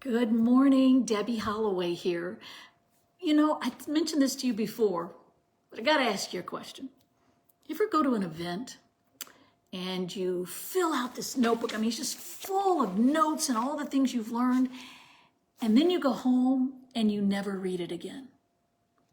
Good morning, Debbie Holloway here. I mentioned this to you before, but I got to ask you a question. You ever go to an event and you fill out this notebook? It's just full of notes and all the things you've learned, and then you go home and you never read it again.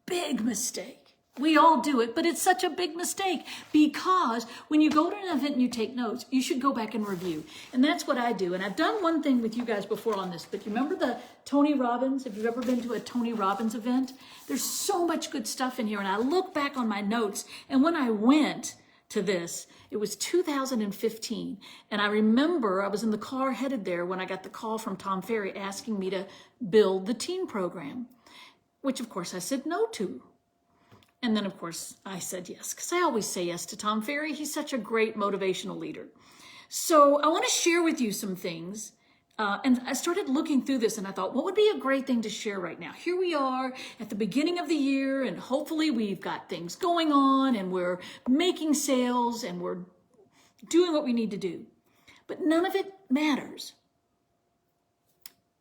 Big mistake. We all do it, but it's such a big mistake because when you go to an event and you take notes, you should go back and review. And that's what I do. And I've done one thing with you guys before on this, but you remember the Tony Robbins? If you've ever been to a Tony Robbins event, there's so much good stuff in here. And I look back on my notes, and when I went to this, it was 2015. And I remember I was in the car headed there when I got the call from Tom Ferry asking me to build the teen program, which of course I said no to. And then, of course, I said yes, because I always say yes to Tom Ferry. He's such a great motivational leader. So I want to share with you some things. And I started looking through this, and I thought, what would be a great thing to share right now? Here we are at the beginning of the year, and hopefully we've got things going on, and we're making sales, and we're doing what we need to do. But none of it matters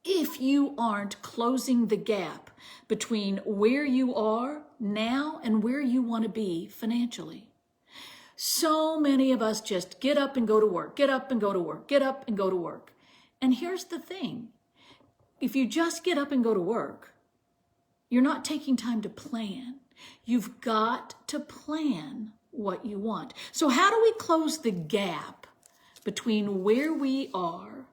if you aren't closing the gap between where you are now and where you want to be financially. So many of us just get up and go to work, get up and go to work, get up and go to work. And here's the thing. If you just get up and go to work, you're not taking time to plan. You've got to plan what you want. So how do we close the gap between where we are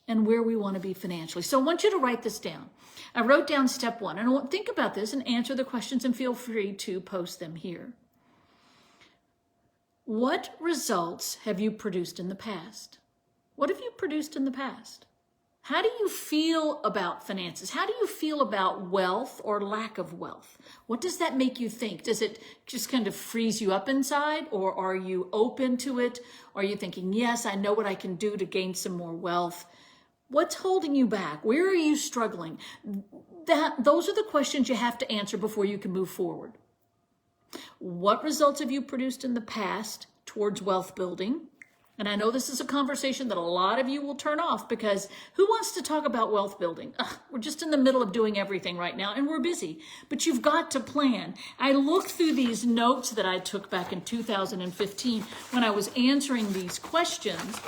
and where we want to be financially? So I want you to write this down. I wrote down step one, and I want to think about this and answer the questions, and feel free to post them here. What results have you produced in the past? What have you produced in the past? How do you feel about finances? How do you feel about wealth or lack of wealth? What does that make you think? Does it just kind of freeze you up inside, or are you open to it? Are you thinking, yes, I know what I can do to gain some more wealth? What's holding you back? Where are you struggling? Those are the questions you have to answer before you can move forward. What results have you produced in the past towards wealth building? And I know this is a conversation that a lot of you will turn off, because who wants to talk about wealth building? We're just in the middle of doing everything right now, and we're busy. But you've got to plan. I looked through these notes that I took back in 2015 when I was answering these questions,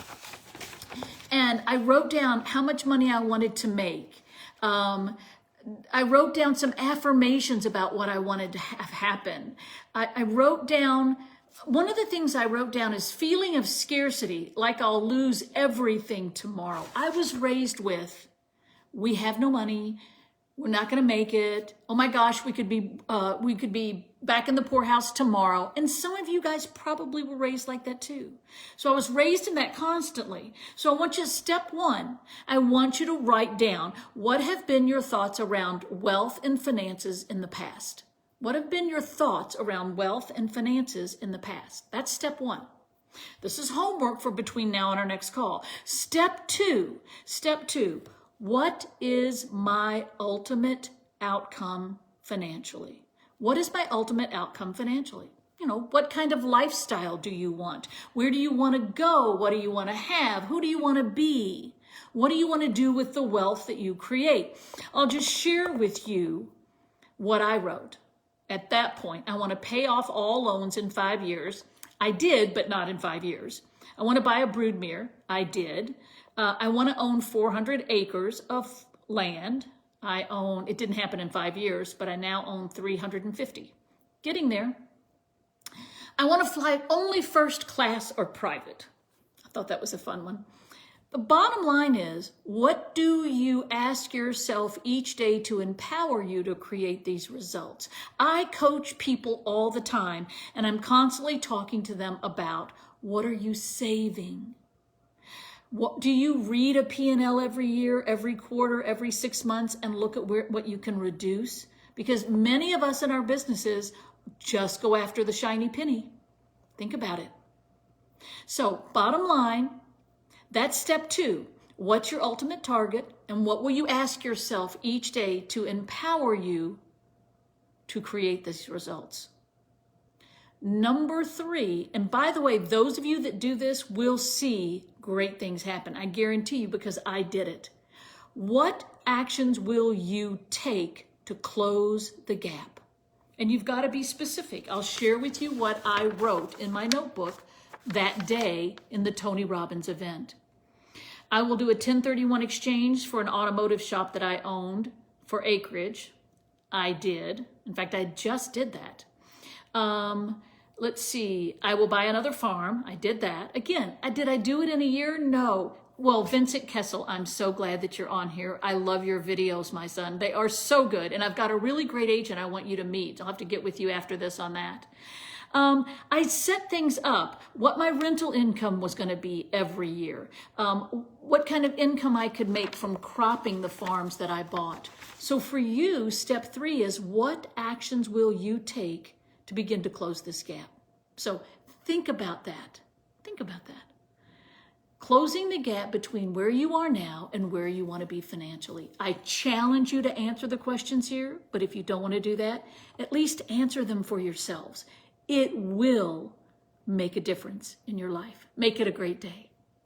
and I wrote down how much money I wanted to make. I wrote down some affirmations about what I wanted to have happen. I wrote down, one of the things I wrote down is feeling of scarcity, like I'll lose everything tomorrow. I was raised with, we have no money, we're not going to make it. Oh my gosh, we could be back in the poorhouse tomorrow. And some of you guys probably were raised like that too. So I was raised in that constantly. So I want you, step one, I want you to write down, what have been your thoughts around wealth and finances in the past? What have been your thoughts around wealth and finances in the past? That's step one. This is homework for between now and our next call. Step two, what is my ultimate outcome financially? What is my ultimate outcome financially? What kind of lifestyle do you want? Where do you want to go? What do you want to have? Who do you want to be? What do you want to do with the wealth that you create? I'll just share with you what I wrote. At that point, I want to pay off all loans in 5 years. I did, but not in 5 years. I want to buy a broodmare. I did. I want to own 400 acres of land. It didn't happen in 5 years, but I now own 350. Getting there. I want to fly only first class or private. I thought that was a fun one. The bottom line is, what do you ask yourself each day to empower you to create these results? I coach people all the time, and I'm constantly talking to them about, what are you saving? Do you read a P&L every year, every quarter, every 6 months, and look at what you can reduce? Because many of us in our businesses just go after the shiny penny. Think about it. So bottom line, that's step two. What's your ultimate target, and what will you ask yourself each day to empower you to create these results? Number three, and by the way, those of you that do this will see great things happen. I guarantee you, because I did it. What actions will you take to close the gap? And you've got to be specific. I'll share with you what I wrote in my notebook that day in the Tony Robbins event. I will do a 1031 exchange for an automotive shop that I owned for acreage. I did. In fact, I just did that. Let's see. I will buy another farm. I did that. Again, did I do it in a year? No. Well, Vincent Kessel, I'm so glad that you're on here. I love your videos, my son. They are so good. And I've got a really great agent I want you to meet. I'll have to get with you after this on that. I set things up, what my rental income was going to be every year, what kind of income I could make from cropping the farms that I bought. So for you, step 3 is what actions will you take to begin to close this gap? So think about that. Think about that. Closing the gap between where you are now and where you want to be financially. I challenge you to answer the questions here, but if you don't want to do that, at least answer them for yourselves. It will make a difference in your life. Make it a great day.